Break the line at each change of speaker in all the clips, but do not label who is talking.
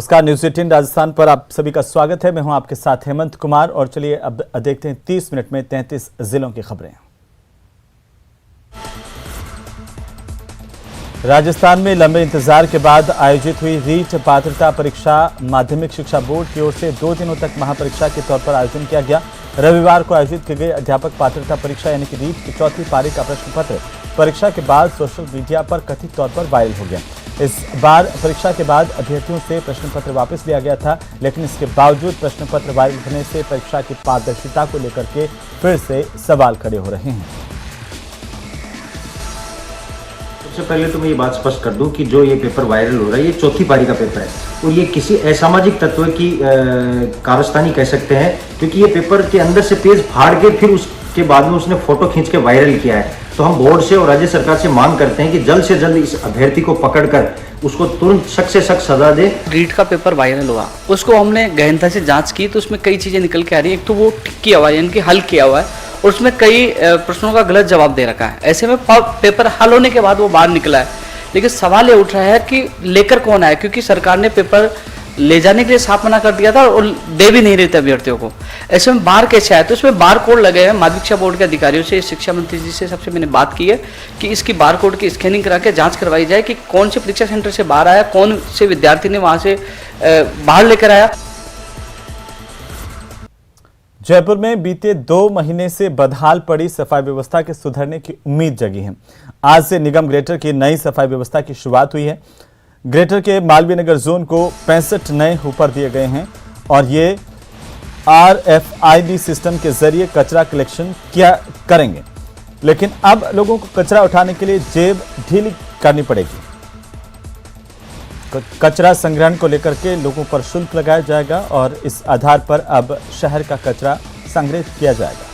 नमस्कार, न्यूज़ 18 राजस्थान पर आप सभी का स्वागत है। मैं हूं आपके साथ हेमंत कुमार और चलिए अब देखते हैं 30 मिनट में 33 जिलों की खबरें। राजस्थान में लंबे इंतजार के बाद आयोजित हुई रीट पात्रता परीक्षा माध्यमिक शिक्षा बोर्ड की ओर से 2 दिनों तक महापरीक्षा के तौर पर आयोजन किया गया। रविवार को आयोजित की गई अध्यापक पात्रता परीक्षा यानी कि रीट की चौथी पारी का प्रश्न पत्र परीक्षा के बाद सोशल मीडिया पर कथित तौर पर वायरल हो गया। इस बार परीक्षा के बाद अभ्यर्थियों से प्रश्न पत्र वापस लिया गया था, लेकिन इसके बावजूद प्रश्न पत्र वायरल होने से परीक्षा की पारदर्शिता को लेकर के फिर से सवाल खड़े हो रहे हैं।
सबसे पहले तो मैं ये बात स्पष्ट कर दूं कि जो ये पेपर वायरल हो रहा है ये चौथी पारी का पेपर है और ये किसी असामाजिक तत्व की कारस्तानी कह सकते हैं, क्योंकि ये पेपर के अंदर से पेज फाड़ के फिर उसके बाद में उसने फोटो खींच के वायरल किया है। तो हम बोर्ड से और राज्य सरकार से मांग करते हैं कि जल्द से जल्द इस अभ्यर्थी को पकड़कर उसको तुरंत सख्त से सख्त सजा दे।
रीट का पेपर वायरल हुआ, उसको हमने गहनता से जांच की तो उसमें कई चीजें निकल के आ रही है। एक तो वो टिक किया हुआ है यानी कि हल किया हुआ है और उसमें कई प्रश्नों का गलत जवाब दे रखा है। ऐसे में पेपर हल होने के बाद वो बाहर निकला है, लेकिन सवाल ये उठ रहा है कि लेकर कौन आया, क्योंकि सरकार ने पेपर ले जाने के लिए साफ मना कर दिया था और दे भी नहीं रहे थे अभ्यर्थियों को। ऐसे में बार कैसे आया, तो उसमें बार कोड लगे हैं। माध्यमिक शिक्षा बोर्ड के अधिकारियों से, शिक्षा मंत्री जी से सबसे मैंने बात की है कि इसकी बार कोड की स्कैनिंग करा के जांच करवाई जाए कि कौन से परीक्षा सेंटर से बाहर आया, कौन से विद्यार्थी ने वहां से बाहर लेकर आया।
जयपुर में बीते 2 महीने से बदहाल पड़ी सफाई व्यवस्था के सुधरने की उम्मीद जगी है। आज से निगम ग्रेटर की नई सफाई व्यवस्था की शुरुआत हुई है। ग्रेटर के मालवीय नगर जोन को 65 नए हुपर दिए गए हैं और ये RFID सिस्टम के जरिए कचरा कलेक्शन किया करेंगे, लेकिन अब लोगों को कचरा उठाने के लिए जेब ढीली करनी पड़ेगी। कचरा संग्रहण को लेकर के लोगों पर शुल्क लगाया जाएगा और इस आधार पर अब शहर का कचरा संग्रहित किया जाएगा।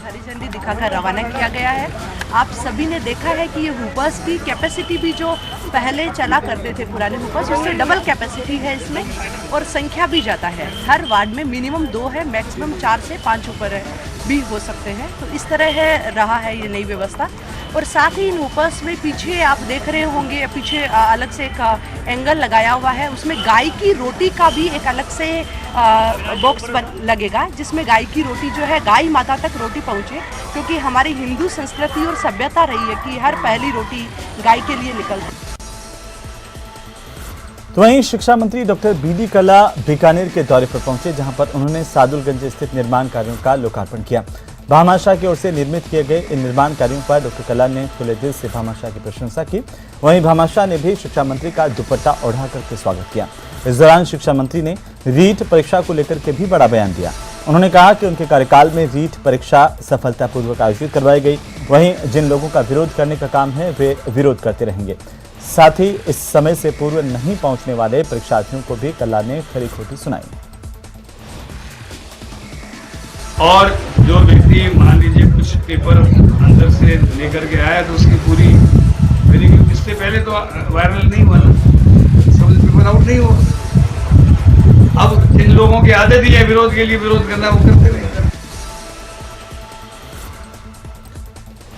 हरी झंडी दिखाकर रवाना किया गया है। आप सभी ने देखा है कि ये हुपर्स की कैपेसिटी भी जो पहले चला करते थे पुराने हुपर्स, उससे डबल कैपेसिटी है इसमें और संख्या भी ज़्यादा है। हर वार्ड में मिनिमम 2 है, मैक्सिमम 4 से 5 हुपर भी हो सकते हैं। तो इस तरह है रहा है ये नई व्यवस्था। और साथ ही इन हुपर्स में पीछे आप देख रहे होंगे, पीछे अलग से एक एंगल लगाया हुआ है, उसमें गाय की रोटी का भी एक अलग से बॉक्स लगेगा, जिसमें गाय की रोटी जो है गाय माता तक रोटी पहुंचे, क्योंकि हमारी हिंदू संस्कृति और सभ्यता रही है कि हर पहली रोटी गाय के लिए निकलती।
तो वहीं शिक्षा मंत्री डॉक्टर BD कल्ला बीकानेर के दौरे पर पहुंचे, जहां पर उन्होंने सादुलगंज स्थित निर्माण कार्यों का लोकार्पण किया। भामाशाह की ओर से निर्मित किए गए इन निर्माण कार्यों पर डॉक्टर कल्ला ने खुले दिल से भामाशाह की प्रशंसा की। वहीं भामाशाह ने भी शिक्षा मंत्री का दुपट्टा ओढ़ा करके स्वागत किया। इस दौरान शिक्षा मंत्री ने रीट परीक्षा को लेकर के भी बड़ा बयान दिया। उन्होंने कहा कि उनके कार्यकाल में रीट परीक्षा सफलतापूर्वक आयोजित करवाई गई। वहीं जिन लोगों का विरोध करने का काम है वे विरोध करते रहेंगे। साथ ही इस समय से पूर्व नहीं पहुंचने वाले परीक्षार्थियों को भी कल्ला ने खरी खोटी सुनाई।
और जो व्यक्ति मान लीजिए कुछ पेपर अंदर से लेकर के आया तो उसकी पूरी वेरिफिकेशन, इससे पहले तो वायरल नहीं हुआ ना, सब पेपर आउट नहीं हुआ। अब जिन लोगों की आदत ही है विरोध के लिए विरोध करना, वो करते रहे।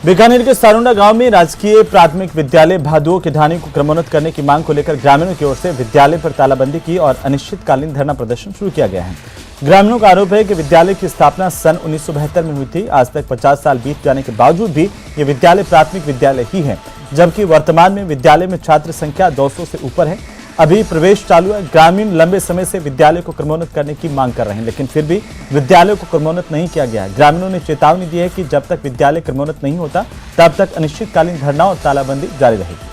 बीकानेर के सारुंडा गांव में राजकीय प्राथमिक विद्यालय भादुओं के ढांचे को क्रमोन्नत करने की मांग को लेकर ग्रामीणों की ओर से विद्यालय पर तालाबंदी की और अनिश्चितकालीन धरना प्रदर्शन शुरू किया गया है। ग्रामीणों का आरोप है कि विद्यालय की स्थापना सन 1972 में हुई थी। आज तक 50 साल बीत जाने के बावजूद भी ये विद्यालय प्राथमिक विद्यालय ही है, जबकि वर्तमान में विद्यालय में छात्र संख्या 200 से ऊपर है। अभी प्रवेश चालू है। ग्रामीण लंबे समय से विद्यालय को क्रमोन्नत करने की मांग कर रहे हैं, लेकिन फिर भी विद्यालय को क्रमोन्नत नहीं किया गया है। ग्रामीणों ने चेतावनी दी है कि जब तक विद्यालय क्रमोन्नत नहीं होता तब तक अनिश्चितकालीन धरना और तालाबंदी जारी रहेगी।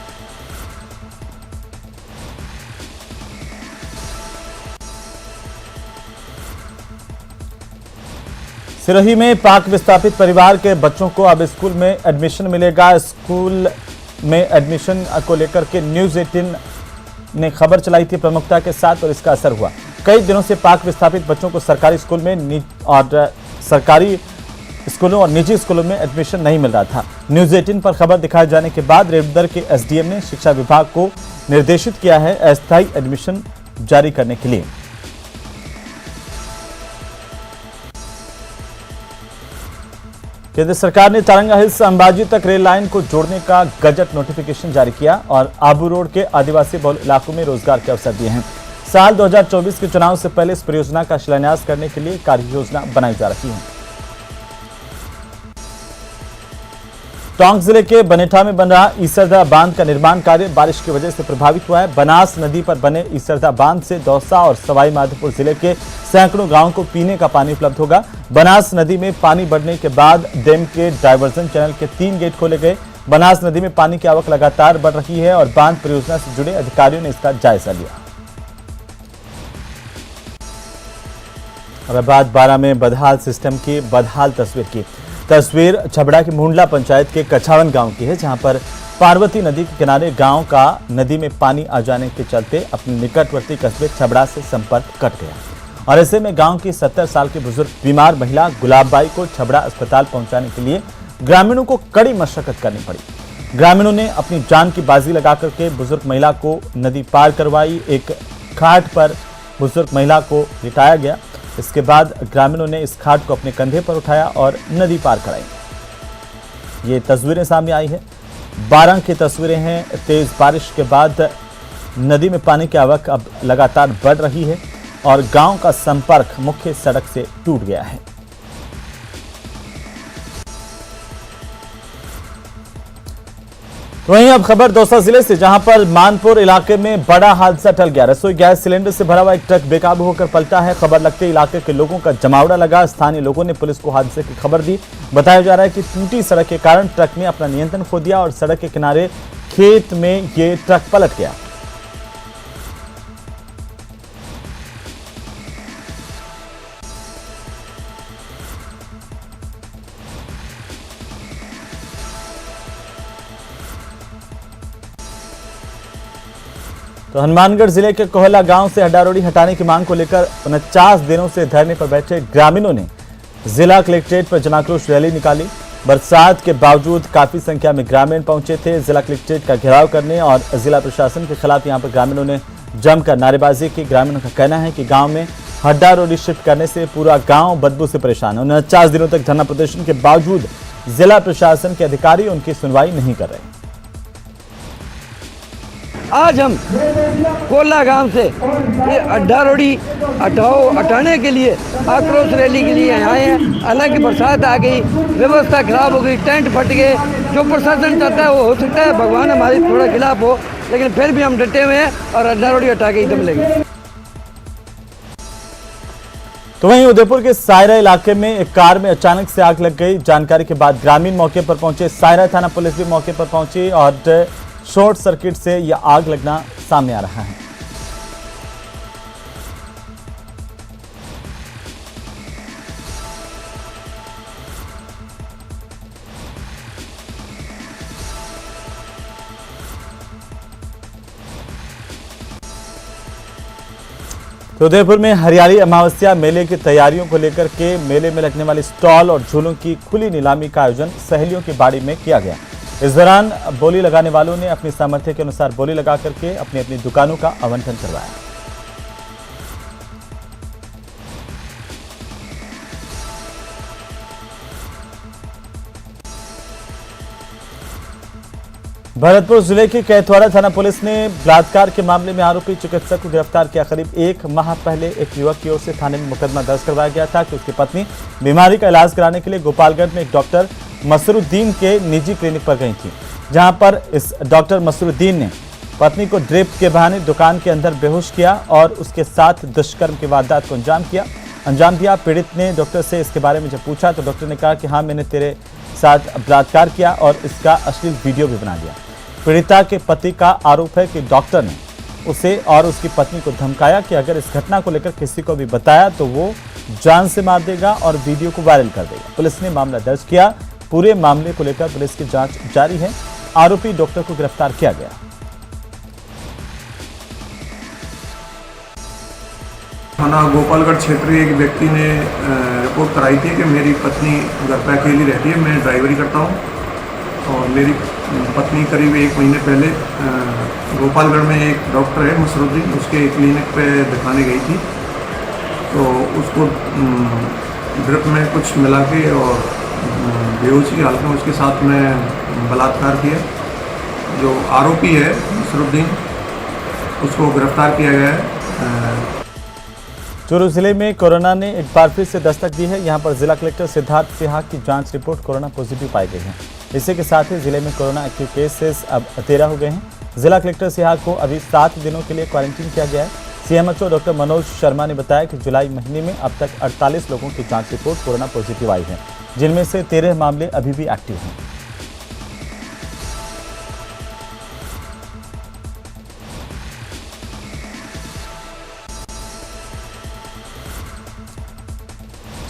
सिरोही में पाक विस्थापित परिवार के बच्चों को अब स्कूल में एडमिशन मिलेगा। स्कूल में एडमिशन को लेकर के न्यूज़ 18 ने खबर चलाई थी प्रमुखता के साथ और इसका असर हुआ। कई दिनों से पाक विस्थापित बच्चों को सरकारी स्कूल में और सरकारी स्कूलों और निजी स्कूलों में एडमिशन नहीं मिल रहा था। न्यूज़ 18 पर खबर दिखाए जाने के बाद रेवदर के SDM ने शिक्षा विभाग को निर्देशित किया है अस्थायी एडमिशन जारी करने के लिए। केंद्र सरकार ने तारंगा हिल्स से अंबाजी तक रेल लाइन को जोड़ने का गजट नोटिफिकेशन जारी किया और आबू रोड के आदिवासी बहुल इलाकों में रोजगार के अवसर दिए हैं। साल 2024 के चुनाव से पहले इस परियोजना का शिलान्यास करने के लिए कार्य योजना बनाई जा रही है। टोंक जिले के बनेठा में बन रहा ईसरदा बांध का निर्माण कार्य बारिश की वजह से प्रभावित हुआ है। बनास नदी पर बने ईसरदा बांध से दौसा और सवाई माधोपुर जिले के सैकड़ों गांवों को पीने का पानी उपलब्ध होगा। बनास नदी में पानी बढ़ने के बाद डैम के डायवर्जन चैनल के 3 गेट खोले गए। बनास नदी में पानी की आवक लगातार बढ़ रही है और बांध परियोजना से जुड़े अधिकारियों ने इसका जायजा लिया। और अब बात 12 में बदहाल सिस्टम की बदहाल तस्वीर छबड़ा की मुंडला पंचायत के कछावन गांव की है, जहां पर पार्वती नदी के किनारे गांव का नदी में पानी आ जाने के चलते अपने निकटवर्ती कस्बे छबड़ा से संपर्क कट गया और ऐसे में गांव की 70 साल की बुजुर्ग बीमार महिला गुलाबबाई को छबड़ा अस्पताल पहुंचाने के लिए ग्रामीणों को कड़ी मशक्कत करनी पड़ी। ग्रामीणों ने अपनी जान की बाजी लगा करके बुजुर्ग महिला को नदी पार करवाई। एक खाट पर बुजुर्ग महिला को लिटाया गया। इसके बाद ग्रामीणों ने इस खाट को अपने कंधे पर उठाया और नदी पार कराई। ये तस्वीरें सामने आई है। 12 की तस्वीरें हैं। तेज बारिश के बाद नदी में पानी की आवक अब लगातार बढ़ रही है और गांव का संपर्क मुख्य सड़क से टूट गया है। वहीं अब खबर दौसा जिले से, जहां पर मानपुर इलाके में बड़ा हादसा टल गया। रसोई गैस सिलेंडर से भरा हुआ एक ट्रक बेकाबू होकर पलटा है। खबर लगते इलाके के लोगों का जमावड़ा लगा। स्थानीय लोगों ने पुलिस को हादसे की खबर दी। बताया जा रहा है कि टूटी सड़क के कारण ट्रक ने अपना नियंत्रण खो दिया और सड़क के किनारे खेत में ये ट्रक पलट गया। तो हनुमानगढ़ जिले के कोहला गांव से हड्डारोड़ी हटाने की मांग को लेकर 49 दिनों से धरने पर बैठे ग्रामीणों ने जिला कलेक्ट्रेट पर जनाक्रोश रैली निकाली। बरसात के बावजूद काफी संख्या में ग्रामीण पहुंचे थे जिला कलेक्ट्रेट का घेराव करने और जिला प्रशासन के खिलाफ यहां पर ग्रामीणों ने जमकर नारेबाजी की। ग्रामीणों का कहना है कि गांव में हड्डारोड़ी शिफ्ट करने से पूरा गांव बदबू से परेशान है। 49 दिनों तक धरना प्रदर्शन के बावजूद जिला प्रशासन के अधिकारी उनकी सुनवाई नहीं कर रहे।
आज हम कोला गांव से ये हड्डारोड़ी हटाने के लिए आक्रोश रैली के लिए आए हैं। हालांकि बरसात आ गई, व्यवस्था खराब हो गई, टेंट फट गए। जो प्रशासन चाहता है वो हो सकता है, भगवान हमारे थोड़ा खिलाफ हो, लेकिन फिर भी हम डटे हुए हैं और हड्डारोड़ी हटा के एकदम लेंगे।
तो वहीं उदयपुर के सायरा इलाके में एक कार में अचानक से आग लग गई। जानकारी के बाद ग्रामीण मौके पर पहुंचे। सायरा थाना पुलिस भी मौके पर पहुंची और शॉर्ट सर्किट से यह आग लगना सामने आ रहा है। तो उदयपुर में हरियाली अमावस्या मेले की तैयारियों को लेकर के मेले में लगने वाले स्टॉल और झूलों की खुली नीलामी का आयोजन सहेलियों की बाड़ी में किया गया। इस दौरान बोली लगाने वालों ने अपनी सामर्थ्य के अनुसार बोली लगा करके अपनी अपनी दुकानों का आवंटन करवाया। भरतपुर जिले की कैथवाड़ा थाना पुलिस ने बलात्कार के मामले में आरोपी चिकित्सक को गिरफ्तार किया। करीब 1 माह पहले एक युवक की ओर से थाने में मुकदमा दर्ज करवाया गया था कि उसकी पत्नी बीमारी का इलाज कराने के लिए गोपालगंज में एक डॉक्टर मसरुद्दीन के निजी क्लिनिक पर गई थी, जहां पर इस डॉक्टर मसरुद्दीन ने पत्नी को ड्रिप के बहाने दुकान के अंदर बेहोश किया और उसके साथ दुष्कर्म की वारदात को अंजाम दिया। पीड़ित ने डॉक्टर से इसके बारे में जब पूछा तो डॉक्टर ने कहा कि हाँ, मैंने तेरे साथ बलात्कार किया और इसका अश्लील वीडियो भी बना दिया। पीड़िता के पति का आरोप है कि डॉक्टर ने उसे और उसकी पत्नी को धमकाया कि अगर इस घटना को लेकर किसी को भी बताया तो वो जान से मार देगा और वीडियो को वायरल कर देगा। पुलिस ने मामला दर्ज किया। पूरे मामले को लेकर पुलिस की जांच जारी है। आरोपी डॉक्टर को गिरफ्तार किया गया।
थाना गोपालगढ़ क्षेत्रीय एक व्यक्ति ने रिपोर्ट कराई थी कि मेरी पत्नी घर पर अकेली रहती है, मैं ड्राइवरी करता हूं और मेरी पत्नी करीब 1 महीने पहले गोपालगढ़ में एक डॉक्टर है मसरुद्दीन, उसके क्लिनिक पे दिखाने गई थी। तो उसको ड्रिप में कुछ मिला के और बेहोशी की हालत में उसके साथ में बलात्कार किया। जो आरोपी है नसरुद्दीन, उसको गिरफ्तार किया गया है।
चूरू जिले में कोरोना ने एक बार फिर से दस्तक दी है। यहां पर जिला कलेक्टर सिद्धार्थ सिन्हा की जांच रिपोर्ट कोरोना पॉजिटिव पाई गई है। इसी के साथ ही जिले में कोरोना एक्टिव केसेस अब 13 हो गए हैं। जिला कलेक्टर सिन्हा को अभी 7 दिनों के लिए क्वारंटीन किया गया है। सीएमएचओ डॉक्टर मनोज शर्मा ने बताया कि जुलाई महीने में अब तक 48 लोगों की जांच रिपोर्ट कोरोना पॉजिटिव आई है, जिनमें से 13 मामले अभी भी एक्टिव हैं।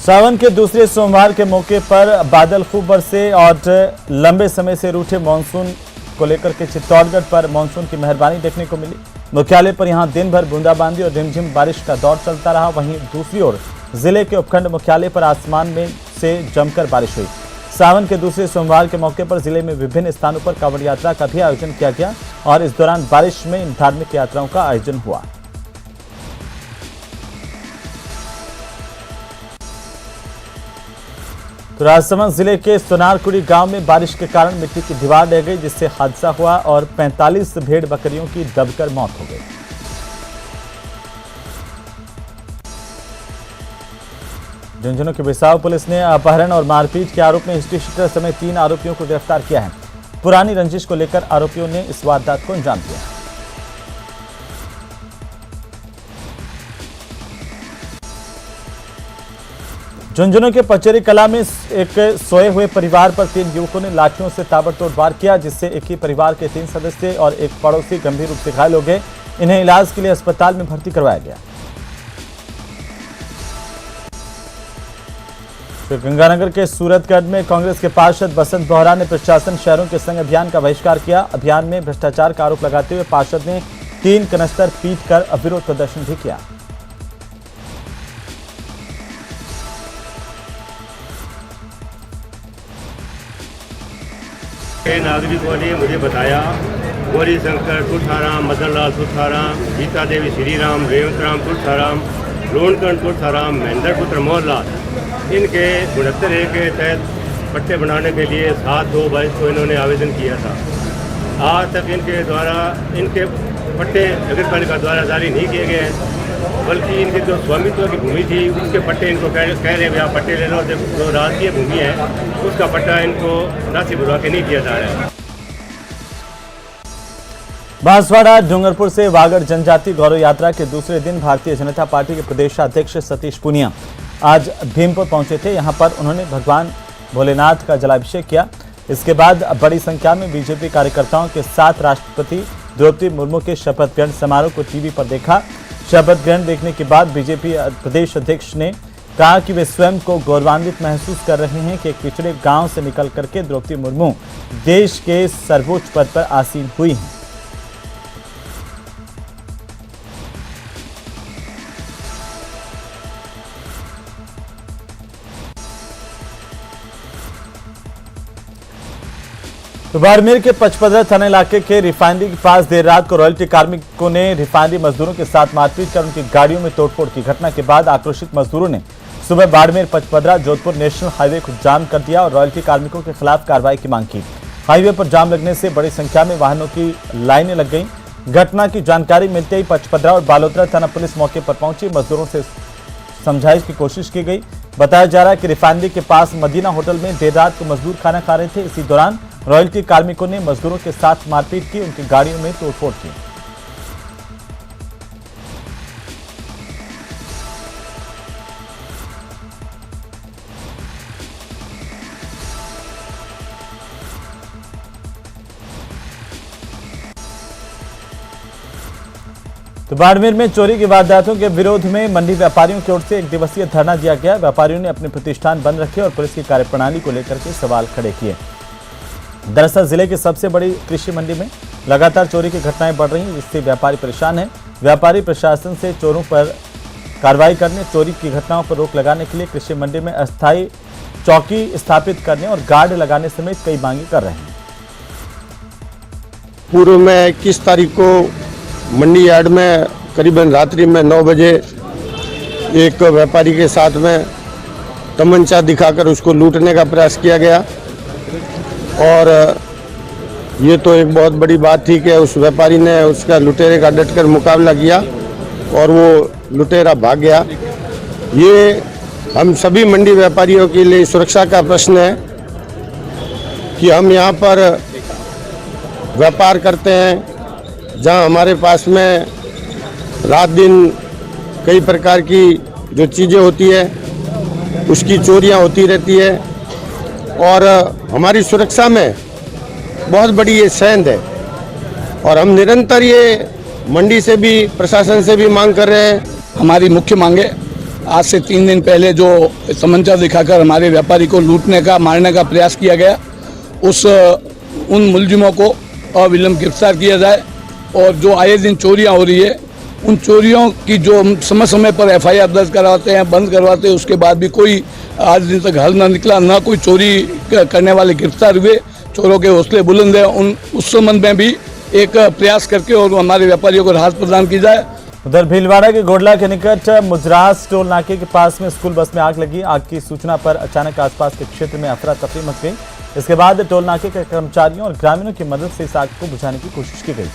सावन के दूसरे सोमवार के मौके पर बादल खूब बरसे और लंबे समय से रूठे मानसून को लेकर के चित्तौड़गढ़ पर मानसून की मेहरबानी देखने को मिली। मुख्यालय पर यहां दिन भर बूंदाबांदी और रिमझिम बारिश का दौर चलता रहा। वहीं दूसरी ओर जिले के उपखंड मुख्यालय पर आसमान में से जमकर बारिश हुई। सावन के दूसरे सोमवार के मौके पर जिले में विभिन्न स्थानों पर कांवड़ यात्रा का भी आयोजन किया गया और इस दौरान बारिश में इन धार्मिक यात्राओं का आयोजन हुआ। तो राजसमंद जिले के सोनारकुड़ी गांव में बारिश के कारण मिट्टी की दीवार ढह गई, जिससे हादसा हुआ और 45 भेड़ बकरियों की दबकर मौत हो गई। झुंझुनू के बिसाऊ पुलिस ने अपहरण और मारपीट के आरोप में हिस्ट्री शीटर समेत 3 आरोपियों को गिरफ्तार किया है। पुरानी रंजिश को लेकर आरोपियों ने इस वारदात को अंजाम दिया। झुंझुनू के पचेरी कला में एक सोए हुए परिवार पर 3 युवकों ने लाठियों से ताबड़तोड़ वार किया, जिससे एक ही परिवार के 3 सदस्य और एक पड़ोसी गंभीर रूप से घायल हो गए। इन्हें इलाज के लिए अस्पताल में भर्ती करवाया गया। गंगानगर के सूरतगढ़ में कांग्रेस के पार्षद बसंत बोहरा ने प्रशासन शहरों के संग अभियान का बहिष्कार किया। अभियान में भ्रष्टाचार का आरोप लगाते हुए पार्षद ने 3 कनस्तर पीट कर अविरोध प्रदर्शन भी किया।
नागरिकों ने मुझे बताया गौरी शंकर तुलसाराम, मदन लाल तुलसाराम, गीता देवी श्रीराम, रेवंत राम तुलसाराम, रोहनकंड तुलसाराम, महेंद्र पुत्र मोहनलाल, इनके 69A के तहत पट्टे बनाने के लिए 7/2/22 को इन्होंने आवेदन किया था। आज तक इनके द्वारा इनके पट्टे नगर पालिका द्वारा जारी नहीं किए गए हैं, बल्कि इनके जो स्वामित्व की भूमि थी उसके पट्टे इनको कह रहे हैं आप पट्टे ले लो। जो राजकीय भूमि है उसका पट्टा इनको राशि बुलवा के नहीं दिया जा रहा है।
बांसवाड़ा डूंगरपुर से वागड़ जनजाति गौरव यात्रा के दूसरे दिन भारतीय जनता पार्टी के प्रदेशाध्यक्ष सतीश पुनिया आज भीमपुर पहुंचे थे। यहां पर उन्होंने भगवान भोलेनाथ का जलाभिषेक किया। इसके बाद बड़ी संख्या में बीजेपी कार्यकर्ताओं के साथ राष्ट्रपति द्रौपदी मुर्मू के शपथ ग्रहण समारोह को टीवी पर देखा। शपथ ग्रहण देखने के बाद बीजेपी प्रदेश अध्यक्ष ने कहा कि वे स्वयं को गौरवान्वित महसूस कर रहे हैं कि एक पिछड़े गांव से निकल करके द्रौपदी मुर्मू देश के सर्वोच्च पद पर आसीन हुई हैं। तो बाड़मेर के पचपदरा थाना इलाके के रिफाइनरी के पास देर रात को रॉयल्टी कार्मिकों ने रिफाइनरी मजदूरों के साथ मारपीट कर उनकी गाड़ियों में तोड़फोड़ की। घटना के बाद आक्रोशित मजदूरों ने सुबह बाड़मेर पचपदरा जोधपुर नेशनल हाईवे को जाम कर दिया और रॉयल्टी कार्मिकों के खिलाफ कार्रवाई की मांग की। हाईवे पर जाम लगने से बड़ी संख्या में वाहनों की लाइनें लग गईं। घटना की जानकारी मिलते ही पचपदरा और बालोतरा थाना पुलिस मौके पर पहुंची। मजदूरों से समझाइश की कोशिश की गई। बताया जा रहा है कि रिफाइनरी के पास मदीना होटल में देर रात को मजदूर खाना खा रहे थे। इसी दौरान रॉयल्टी कार्मिकों ने मजदूरों के साथ मारपीट की, उनकी गाड़ियों में तोड़फोड़ की। तो बाड़मेर में चोरी की वारदातों के विरोध में मंडी व्यापारियों की ओर से 1 दिवसीय धरना दिया गया। व्यापारियों ने अपने प्रतिष्ठान बंद रखे और पुलिस की कार्यप्रणाली को लेकर के सवाल खड़े किए। दरअसल जिले की सबसे बड़ी कृषि मंडी में लगातार चोरी की घटनाएं बढ़ रही हैं, जिससे व्यापारी परेशान हैं। व्यापारी प्रशासन से चोरों पर कार्रवाई करने, चोरी की घटनाओं पर रोक लगाने के लिए कृषि मंडी में अस्थायी चौकी स्थापित करने और गार्ड लगाने समेत कई मांगे कर रहे हैं।
पूर्व में 21 तारीख को मंडी यार्ड में करीबन रात्रि में 9 बजे एक व्यापारी के साथ में तमंचा दिखाकर उसको लूटने का प्रयास किया गया। और ये तो एक बहुत बड़ी बात थी कि उस व्यापारी ने उसका लुटेरे का डटकर मुकाबला किया और वो लुटेरा भाग गया। ये हम सभी मंडी व्यापारियों के लिए सुरक्षा का प्रश्न है कि हम यहाँ पर व्यापार करते हैं, जहाँ हमारे पास में रात दिन कई प्रकार की जो चीज़ें होती है उसकी चोरियाँ होती रहती है और हमारी सुरक्षा में बहुत बड़ी ये सेंध है। और हम निरंतर ये मंडी से भी, प्रशासन से भी मांग कर रहे हैं।
हमारी मुख्य मांगे, आज से 3 दिन पहले जो तमंचा दिखाकर हमारे व्यापारी को लूटने का, मारने का प्रयास किया गया, उन मुलजिमों को अविलंब गिरफ्तार किया जाए। और जो आए दिन चोरियां हो रही है, उन चोरियों की जो हम समय समय पर FIR दर्ज करवाते हैं, बंद करवाते हैं, उसके बाद भी कोई आज दिन तक हल न निकला, न कोई चोरी करने वाले गिरफ्तार हुए। चोरों के हौसले बुलंद हैं, उस संबंध में भी एक प्रयास करके और हमारे व्यापारियों को राहत प्रदान की जाए।
उधर भीलवाड़ा के गोडला के निकट मुजरास टोल नाके के पास में स्कूल बस में आग लगी। आग की सूचना पर अचानक आसपास के क्षेत्र में अफरा तफरी मच गई। इसके बाद टोल नाके के कर्मचारियों और ग्रामीणों की मदद से इस आग को बुझाने की कोशिश की गई।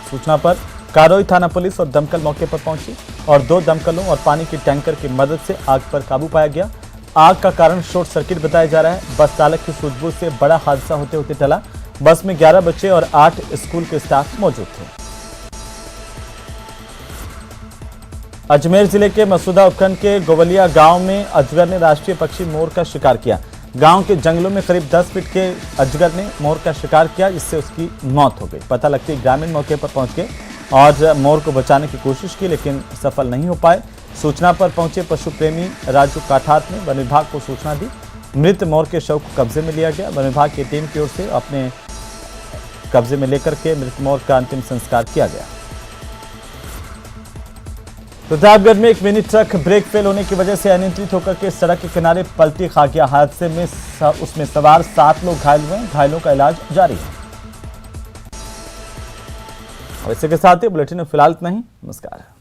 सूचना पर कारोई थाना पुलिस और दमकल मौके पर पहुंची और 2 दमकलों और पानी की टैंकर की मदद से आग पर काबू पाया गया। आग का कारण शॉर्ट सर्किट बताया जा रहा है। बस चालक की सूझबूझ से बड़ा हादसा होते होते टला। बस में 11 बच्चे और 8 स्कूल के स्टाफ मौजूद थे। अजमेर जिले के मसूदा उपखंड के गोवलिया गांव में अजगर ने राष्ट्रीय पक्षी मोर का शिकार किया। गांव के जंगलों में करीब 10 फीट के अजगर ने मोर का शिकार किया, जिससे उसकी मौत हो गई। पता लगते ही ग्रामीण मौके पर पहुंच गए और मोर को बचाने की कोशिश की, लेकिन सफल नहीं हो पाए। सूचना पर पहुंचे पशु प्रेमी राजू काठार ने वन विभाग को सूचना दी। मृत मोर के शव को कब्जे में लिया गया। वन विभाग की टीम की ओर से अपने कब्जे में लेकर के मृत मोर का अंतिम संस्कार किया गया। प्रतापगढ़ में एक मिनी ट्रक ब्रेक फेल होने की वजह से अनियंत्रित होकर के सड़क के किनारे पलटी खा गया। हादसे में उसमें सवार 7 लोग घायल हुए। घायलों का इलाज जारी है। और इसी के साथ ही बुलेटिन में फिलहाल इतना ही। नमस्कार।